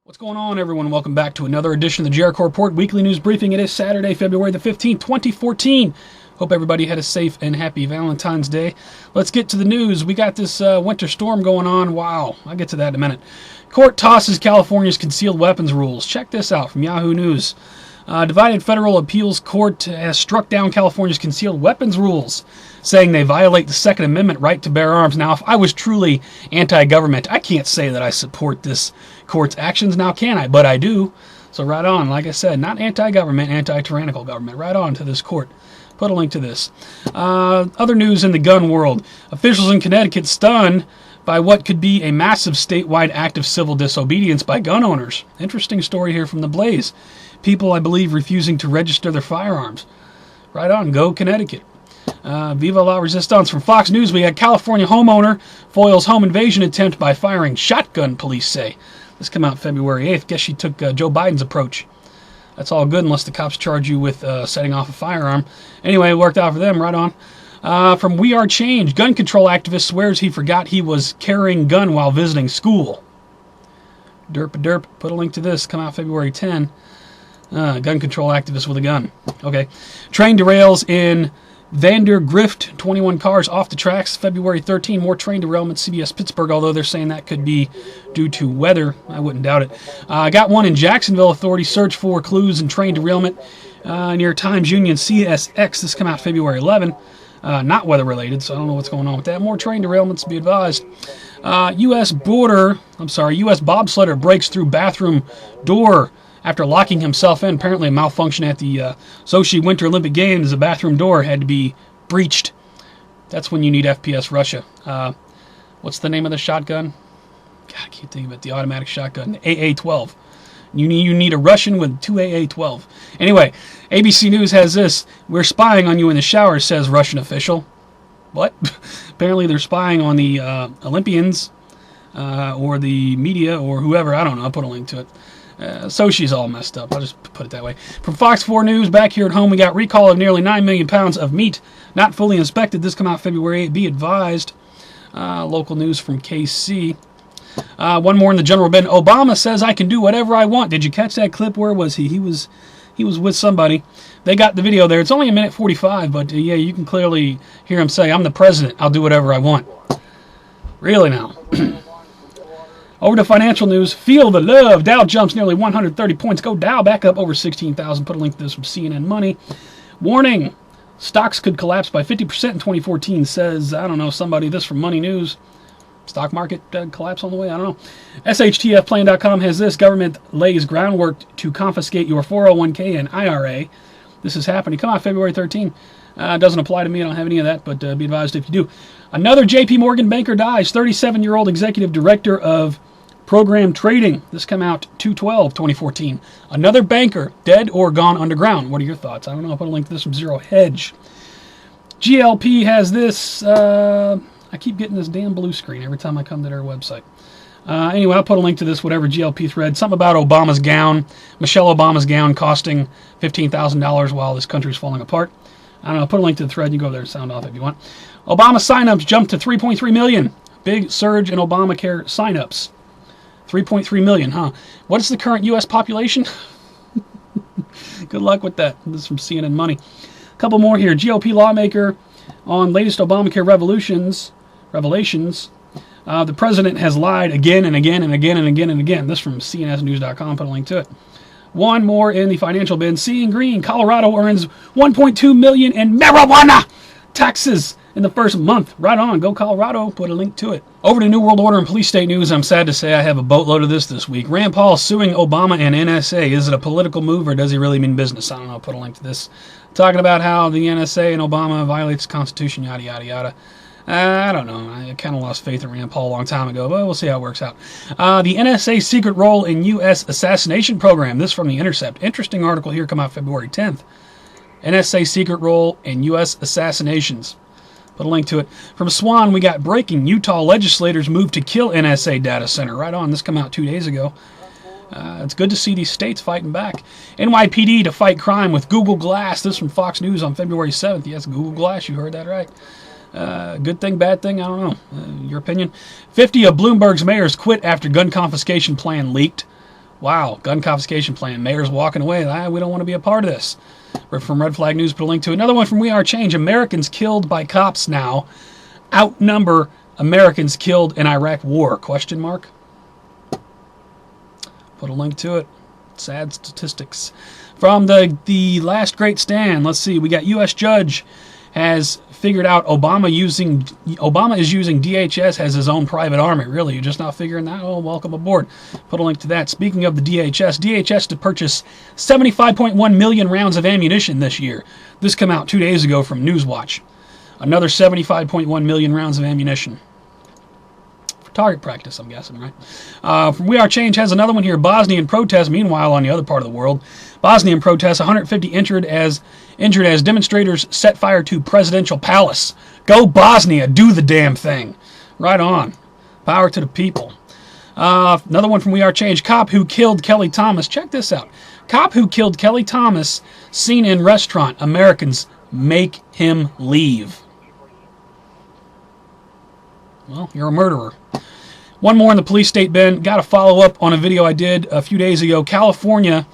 What's going on, everyone? Welcome back to another edition of the Jericho Report Weekly News Briefing. It is Saturday, February the 15th, 2014. Hope everybody had a safe and happy Valentine's Day. Let's get to the news. We got this winter storm going on. Wow, I'll get to that in a minute. Court tosses California's concealed weapons rules. Check this out from Yahoo News. Divided federal appeals court has struck down California's concealed weapons rules, saying they violate the Second Amendment right to bear arms. Now, if I was truly anti-government, I can't say that I support this court's actions now, can I? But I do. So right on, like I said, not anti-government, anti-tyrannical government. Right on to this court. Put a link to this. Other news in the gun world. Officials in Connecticut stunned by what could be a massive statewide act of civil disobedience by gun owners. Interesting story here from The Blaze. People, I believe, refusing to register their firearms. Right on, go Connecticut. Viva la Resistance from Fox News. We got California homeowner foils home invasion attempt by firing shotgun, police say. This came out February 8th. Guess she took Joe Biden's approach. That's all good unless the cops charge you with setting off a firearm. Anyway, it worked out for them. Right on. From We Are Change. Gun control activist swears he forgot he was carrying gun while visiting school. Derp. Put a link to this. Come out February 10. Gun control activist with a gun. Okay. Train derails in Vandergrift. 21 cars off the tracks. February 13. More train derailments. CBS Pittsburgh, although they're saying that could be due to weather. I wouldn't doubt it. Got one in Jacksonville. Authorities search for clues in train derailment near Times Union CSX. This come out February 11. Not weather related, so I don't know what's going on with that. More train derailments, be advised. U.S. bobsledder breaks through bathroom door after locking himself in. Apparently a malfunction at the Sochi Winter Olympic Games. The bathroom door had to be breached. That's when you need FPS Russia. What's the name of the shotgun? God, I can't think of it. The automatic shotgun. AA-12. You need a Russian with 2 AA-12. Anyway, ABC News has this. We're spying on you in the shower, says Russian official. What? Apparently they're spying on the Olympians or the media or whoever. I don't know. I'll put a link to it. Sochi's all messed up. I'll just put it that way. From Fox 4 News, back here at home, we got recall of nearly 9 million pounds of meat not fully inspected. This come out February 8. Be advised. Local news from KC. One more in the general bin. Obama says I can do whatever I want. Did you catch that clip? Where was he? He was with somebody. They got the video there. It's only a minute 45, but yeah, you can clearly hear him say, I'm the president. I'll do whatever I want. Really now. Over to financial news. Feel the love. Dow jumps nearly 130 points. Go Dow back up over 16,000. Put a link to this from CNN Money. Warning. Stocks could collapse by 50% in 2014, says, I don't know, somebody. This from Money News. Stock market collapse on the way? I don't know. SHTFplan.com has this. Government lays groundwork to confiscate your 401k and IRA. This is happening. Come on, February 13. Doesn't apply to me. I don't have any of that, but be advised if you do. Another JP Morgan banker dies. 37-year-old executive director of program trading. This came out 2/12/2014. Another banker dead or gone underground. What are your thoughts? I don't know. I'll put a link to this from Zero Hedge. GLP has this. I keep getting this damn blue screen every time I come to their website. Anyway, I'll put a link to this, whatever GLP thread. Something about Obama's gown. Michelle Obama's gown costing $15,000 while this country's falling apart. I don't know. I'll put a link to the thread. You can go there and sound off if you want. Obama signups jumped to 3.3 million. Big surge in Obamacare signups. 3.3 million, huh? What is the current U.S. population? Good luck with that. This is from CNN Money. A couple more here. GOP lawmaker on latest Obamacare revelations. The president has lied again and again and again and again and again. This from CNSnews.com. Put a link to it. One more in the financial bin. Seeing green. Colorado earns $1.2 million in marijuana taxes in the first month. Right on. Go Colorado. Put a link to it. Over to New World Order and police state news. I'm sad to say I have a boatload of this week. Rand Paul suing Obama and NSA. Is it a political move or does he really mean business? I don't know. I'll put a link to this. Talking about how the NSA and Obama violates the Constitution, yada, yada, yada. I don't know. I kind of lost faith in Rand Paul a long time ago, but we'll see how it works out. The NSA secret role in U.S. assassination program. This from The Intercept. Interesting article here, come out February 10th. NSA secret role in U.S. assassinations. Put a link to it. From Swan, we got breaking. Utah legislators move to kill NSA data center. Right on. This come out 2 days ago. It's good to see these states fighting back. NYPD to fight crime with Google Glass. This from Fox News on February 7th. Yes, Google Glass. You heard that right. Good thing, bad thing? I don't know. Your opinion? 50 of Bloomberg's mayors quit after gun confiscation plan leaked. Wow, gun confiscation plan. Mayor's walking away. We don't want to be a part of this. From Red Flag News, put a link to another one from We Are Change. Americans killed by cops now outnumber Americans killed in Iraq War? Question mark. Put a link to it. Sad statistics. From the Last Great Stand, let's see. We got U.S. judge has figured out Obama is using DHS as his own private army. Really? You're just not figuring that? Oh, welcome aboard. Put a link to that. Speaking of the DHS to purchase 75.1 million rounds of ammunition this year. This came out 2 days ago from Newswatch. Another 75.1 million rounds of ammunition. For target practice, I'm guessing, right? From We Are Change has another one here. Bosnian protests. Meanwhile, on the other part of the world, Bosnian protests, 150 injured as demonstrators set fire to presidential palace. Go Bosnia, do the damn thing. Right on. Power to the people. Another one from We Are Change. Cop who killed Kelly Thomas. Check this out. Cop who killed Kelly Thomas seen in restaurant. Americans make him leave. Well, you're a murderer. One more in the police state, Ben. Got to follow up on a video I did a few days ago. California.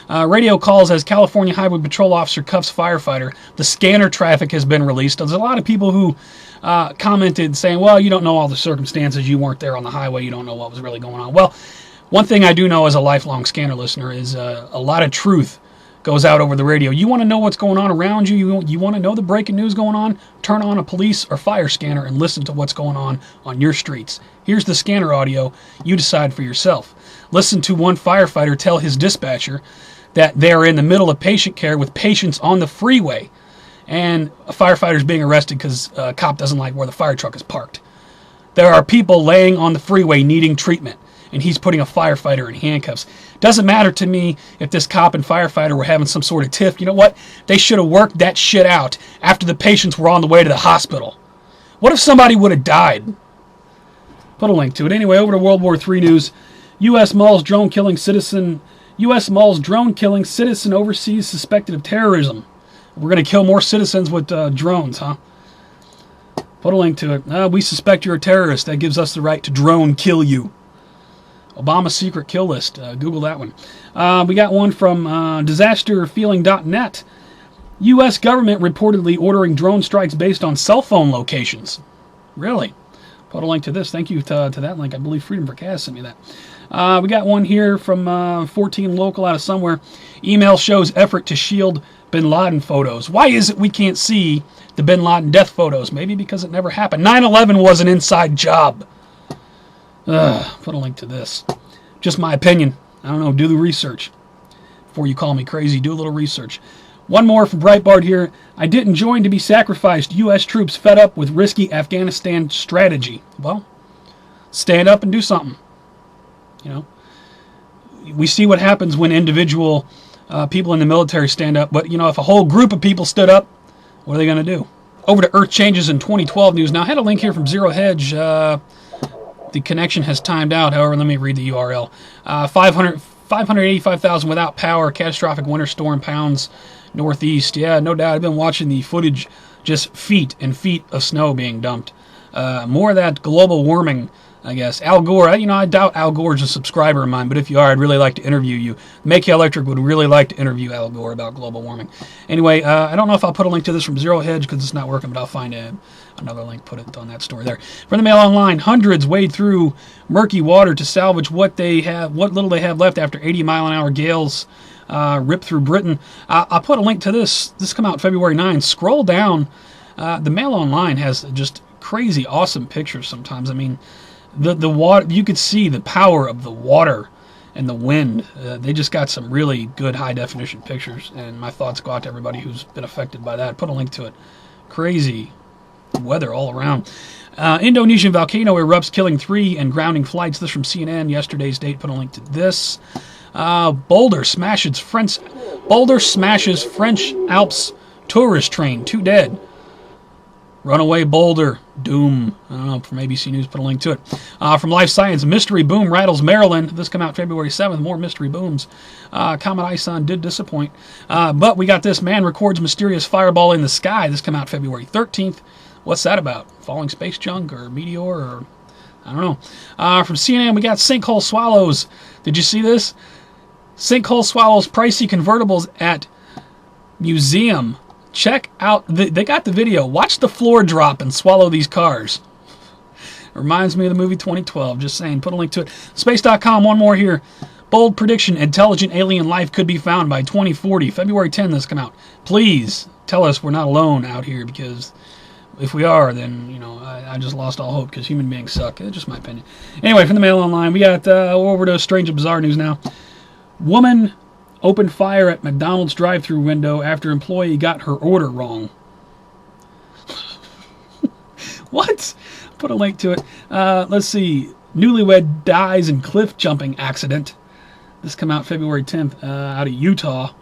Radio calls as California Highway Patrol officer cuffs firefighter. The scanner traffic has been released. There's a lot of people who commented saying, well, you don't know all the circumstances. You weren't there on the highway. You don't know what was really going on. Well, one thing I do know as a lifelong scanner listener is a lot of truth goes out over the radio. You want to know what's going on around you? You want to know the breaking news going on? Turn on a police or fire scanner and listen to what's going on your streets. Here's the scanner audio. You decide for yourself. Listen to one firefighter tell his dispatcher that they're in the middle of patient care with patients on the freeway, and a firefighter's being arrested because a cop doesn't like where the fire truck is parked. There are people laying on the freeway needing treatment, and he's putting a firefighter in handcuffs. Doesn't matter to me if this cop and firefighter were having some sort of tiff. You know what? They should have worked that shit out after the patients were on the way to the hospital. What if somebody would have died? Put a link to it. Anyway, over to World War III news. U.S. mauls drone killing citizen overseas suspected of terrorism. We're going to kill more citizens with drones, huh? Put a link to it. We suspect you're a terrorist. That gives us the right to drone kill you. Obama's secret kill list. Google that one. We got one from disasterfeeling.net. U.S. government reportedly ordering drone strikes based on cell phone locations. Really? Put a link to this. Thank you to that link. I believe Freedom for Cast sent me that. We got one here from 14 Local out of somewhere. Email shows effort to shield bin Laden photos. Why is it we can't see the bin Laden death photos? Maybe because it never happened. 9/11 was an inside job. Put a link to this. Just my opinion. I don't know. Do the research. Before you call me crazy, do a little research. One more from Breitbart here. I didn't join to be sacrificed. U.S. troops fed up with risky Afghanistan strategy. Well, stand up and do something. You know, we see what happens when individual people in the military stand up. But, you know, if a whole group of people stood up, what are they going to do? Over to Earth Changes in 2012 news. Now, I had a link here from Zero Hedge. The connection has timed out. However, let me read the URL. 585,000 without power. Catastrophic winter storm pounds northeast. Yeah, no doubt. I've been watching the footage. Just feet and feet of snow being dumped. More of that global warming, I guess. Al Gore, I doubt Al Gore's a subscriber of mine, but if you are, I'd really like to interview you. MaKaElectric would really like to interview Al Gore about global warming. Anyway, I don't know if I'll put a link to this from Zero Hedge because it's not working, but I'll find another link, put it on that story there. From the Mail Online, hundreds wade through murky water to salvage what little they have left after 80-mile-an-hour gales rip through Britain. I'll put a link to this. This come out February 9. Scroll down. The Mail Online has just crazy, awesome pictures sometimes. I mean, the water, you could see the power of the water and the wind. They just got some really good high-definition pictures, and my thoughts go out to everybody who's been affected by that. Put a link to it. Crazy weather all around. Indonesian volcano erupts, killing 3 and grounding flights. This from CNN, yesterday's date. Put a link to this. Boulder smashes French Alps tourist train. 2 dead. Runaway boulder. Doom. I don't know. From ABC News, put a link to it. From Life Science, mystery boom rattles Maryland. This come out February 7th. More mystery booms. Comet Ison did disappoint. But we got this. Man records mysterious fireball in the sky. This come out February 13th. What's that about? Falling space junk or meteor or I don't know. From CNN, we got sinkhole swallows. Did you see this? Sinkhole swallows pricey convertibles at museum. Check out, they got the video. Watch the floor drop and swallow these cars. Reminds me of the movie 2012. Just saying. Put a link to it. Space.com, one more here. Bold prediction, intelligent alien life could be found by 2040. February 10th, this come out. Please tell us we're not alone out here, because if we are, then, you know, I just lost all hope, because human beings suck. It's just my opinion. Anyway, from the Mail Online, we got over to strange and bizarre news now. Woman opened fire at McDonald's drive-thru window after employee got her order wrong. What? Put a link to it. Let's see. Newlywed dies in cliff jumping accident. This come out February 10th out of Utah.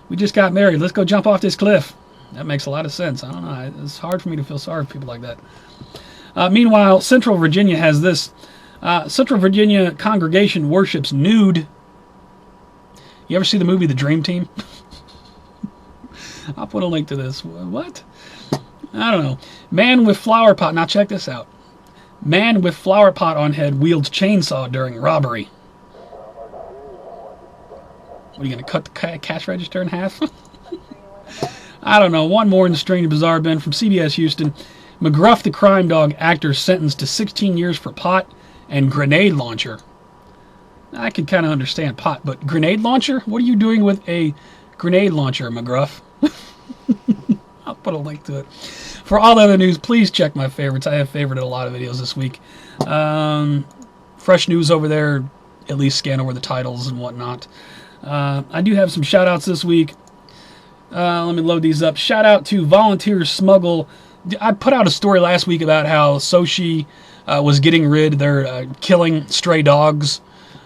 We just got married. Let's go jump off this cliff. That makes a lot of sense. I don't know. It's hard for me to feel sorry for people like that. Meanwhile, Central Virginia has this. Central Virginia congregation worships nude. You ever see the movie The Dream Team? I'll put a link to this. What? I don't know. Man with flower pot. Now check this out. Man with flower pot on head wields chainsaw during robbery. What, are you going to cut the cash register in half? I don't know. One more in the strange and bizarre bin from CBS Houston. McGruff the crime dog actor sentenced to 16 years for pot and grenade launcher. I can kind of understand pot, but grenade launcher? What are you doing with a grenade launcher, McGruff? I'll put a link to it. For all other news, please check my favorites. I have favorited a lot of videos this week. Fresh news over there. At least scan over the titles and whatnot. I do have some shout-outs this week. Let me load these up. Shout out to Volunteers Smuggle. I put out a story last week about how Sochi was getting rid. They're killing stray dogs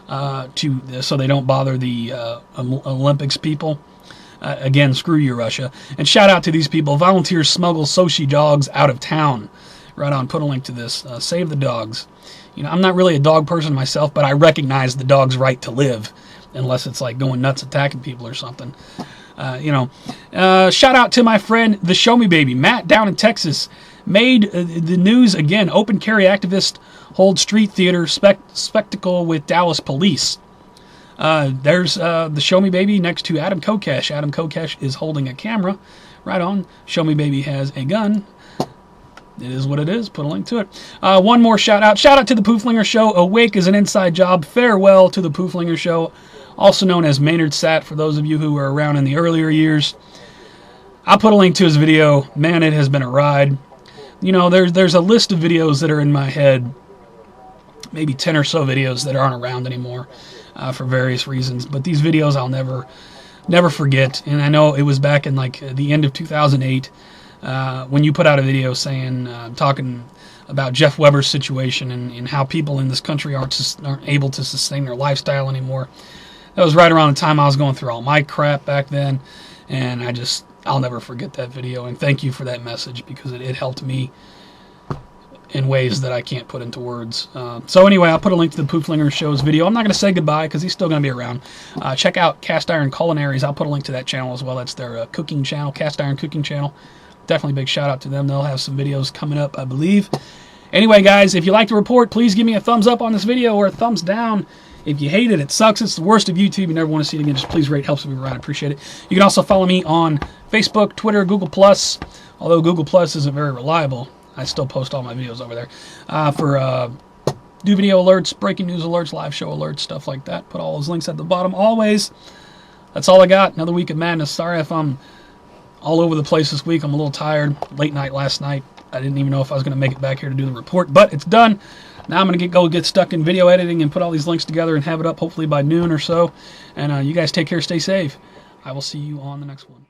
so they don't bother the Olympics people. Again, screw you, Russia. And shout out to these people. Volunteers smuggle Sochi dogs out of town. Right on. Put a link to this. Save the dogs. You know, I'm not really a dog person myself, but I recognize the dog's right to live, unless it's like going nuts attacking people or something. Shout out to my friend TheShowmebby, Matt, down in Texas. Made the news again. Open carry activist hold street theater spectacle with Dallas police. There's TheShowmebby next to Adam Kokesh. Adam Kokesh is holding a camera. Right on. TheShowmebby has a gun. It is what it is. Put a link to it. One more shout out. Shout out to the Pooflinger Show. Awake is an inside job. Farewell to the Pooflinger Show, also known as Maynard Sat for those of you who were around in the earlier years. I'll put a link to his video. Man, it has been a ride. You know, there's a list of videos that are in my head, maybe 10 or so videos that aren't around anymore for various reasons. But these videos I'll never forget. And I know it was back in like the end of 2008 when you put out a video saying, talking about Jeff Weber's situation and how people in this country aren't able to sustain their lifestyle anymore. That was right around the time I was going through all my crap back then. And I'll never forget that video. And thank you for that message, because it helped me in ways that I can't put into words. So anyway, I'll put a link to the Pooflinger Show's video. I'm not going to say goodbye because he's still going to be around. Check out CastIronCulinaries. I'll put a link to that channel as well. That's their cooking channel, Cast Iron Cooking Channel. Definitely big shout out to them. They'll have some videos coming up, I believe. Anyway, guys, if you like the report, please give me a thumbs up on this video or a thumbs down. If you hate it, it sucks. It's the worst of YouTube. You never want to see it again. Just please rate. Helps me around. I appreciate it. You can also follow me on Facebook, Twitter, Google+. Although Google+ isn't very reliable, I still post all my videos over there. For new video alerts, breaking news alerts, live show alerts, stuff like that. Put all those links at the bottom. Always. That's all I got. Another week of madness. Sorry if I'm all over the place this week. I'm a little tired. Late night last night. I didn't even know if I was going to make it back here to do the report, but it's done. Now I'm going to go get stuck in video editing and put all these links together and have it up hopefully by noon or so. And you guys take care, stay safe. I will see you on the next one.